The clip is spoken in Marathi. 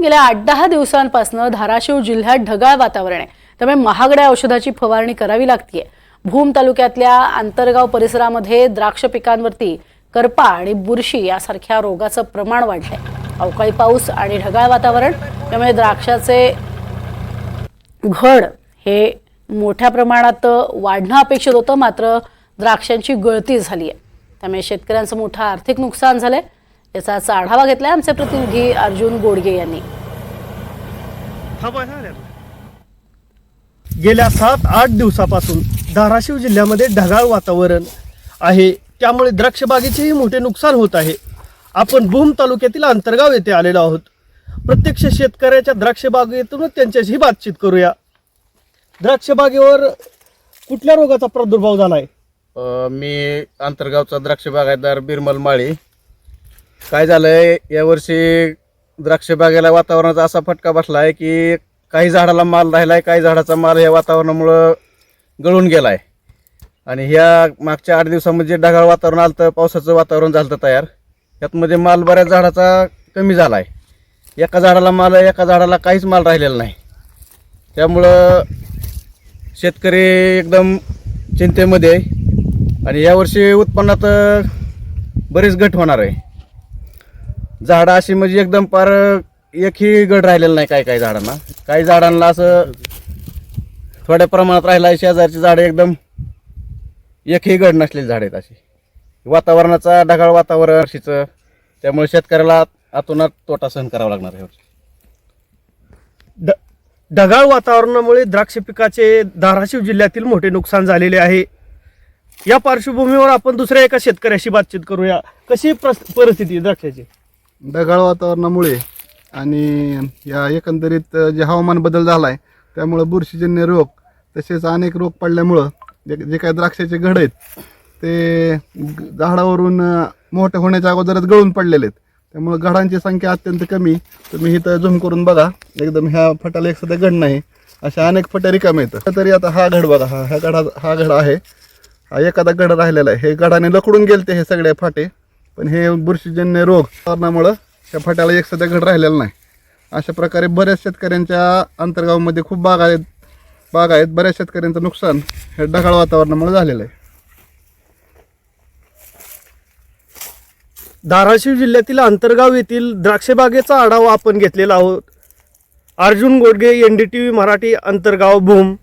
गेल्या 8-10 दिवसांपासून धाराशिव जिल्ह्यात ढगाळ वातावरण आहे, त्यामुळे महागड्या औषधाची फवारणी करावी लागतेय। भूम तालुक्यातल्या अंतरगाव परिसरामध्ये द्राक्ष पिकांवरती करपा आणि बुरशी यासारख्या रोगाचं प्रमाण वाढलंय। अवकाळी पाऊस आणि ढगाळ वातावरण त्यामुळे द्राक्षाचे घड हे मोठ्या प्रमाणात वाढणं अपेक्षित होतं, मात्र द्राक्षांची गळती झाली आहे। त्यामुळे शेतकऱ्यांचं मोठं आर्थिक नुकसान झालंय। याचा आढावा घेतलाय आमचे प्रतिनिधी अर्जुन गोडगे यांनी। गेल्या 7-8 दिवसापासून धाराशिव जिल्ह्यामध्ये ढगाळ वातावरण आहे, त्यामुळे द्राक्ष बागेचेही मोठे नुकसान होत आहे। आपण भूम तालुक्यातील अंतरगाव येथे आलेलो आहोत। प्रत्यक्ष शेतकऱ्याच्या द्राक्ष बागेतूनच त्यांच्याशी बातचीत करूया। द्राक्ष बागेवर कुठल्या रोगाचा प्रादुर्भाव झालाय? मी अंतरगावचा द्राक्ष बागायतदार बिरमल माळी। काय झालंय, यावर्षी द्राक्ष बागेला वातावरणाचा असा फटका बसला आहे की काही झाडाला माल राहिलाय, काही झाडाचा माल या वातावरणामुळं गळून गेलाय। आणि ह्या मागच्या 8 दिवसामध्ये ढगाळ वातावरण आलं तर पावसाचं वातावरण झालं तयार, यातमध्ये माल बऱ्याच झाडाचा कमी झालाय। एका झाडाला माल, एका झाडाला काहीच माल राहिलेला नाही। त्यामुळं शेतकरी एकदम चिंतेमध्ये आहे आणि यावर्षी उत्पन्नात बरीच घट होणार आहे। झाडं अशी म्हणजे एकदम पार एकही घड राहिलेलं नाही। काही झाडांना, काही झाडांना असं थोड्या प्रमाणात राहिलं आहे। शेजारची झाडं एकदम एकही घड नसलेली झाड आहेत अशी। वातावरणाचा ढगाळ वातावरण वर्षीचं, त्यामुळे शेतकऱ्याला आतोनात तोटा सहन करावा लागणार आहे। ढगाळ वातावरणामुळे द्राक्ष पिकाचे धाराशिव जिल्ह्यातील मोठे नुकसान झालेले आहे। या पार्श्वभूमीवर आपण दुसऱ्या एका शेतकऱ्याशी बातचीत करूया। कशी परिस्थिती द्राक्षाची? ढगाळ वातावरणामुळे आणि या एकंदरीत जे हवामान बदल झाला आहे त्यामुळे बुरशीजन्य रोग तसेच अनेक रोग पडल्यामुळं जे काही द्राक्षाचे घड आहेत ते झाडावरून मोठे होण्याच्या अगोदरच गळून पडलेले आहेत। त्यामुळे घडांची संख्या अत्यंत कमी। तुम्ही इथं झूम करून बघा, एकदम ह्या फटाला एक सुद्धा घड नाही, अशा अनेक फट्या रिकाम्या आहेत। तरी आता हा घड बघा, हा घड आहे, हा एखादा घड राहिलेला आहे। हे घडाने लकडून गेलते हे सगळे फाटे, पण हे बुरशीजन्य रोग कारणामुळं त्या फाट्याला एक सुद्धा घड राहिलेला नाही। अशा प्रकारे बऱ्याच शेतकऱ्यांच्या अंतर्गावामध्ये खूप बाग आहेत। बऱ्याच शेतकऱ्यांचं नुकसान हे ढगाळ वातावरणामुळे झालेलं आहे। धाराशिव जिल्ह्यातील अंतरगाव येथील द्राक्ष बागेचा आढावा आपण घेतलेला आहोत। अर्जुन गोडगे, NDTV मराठी, अंतरगाव, भूम।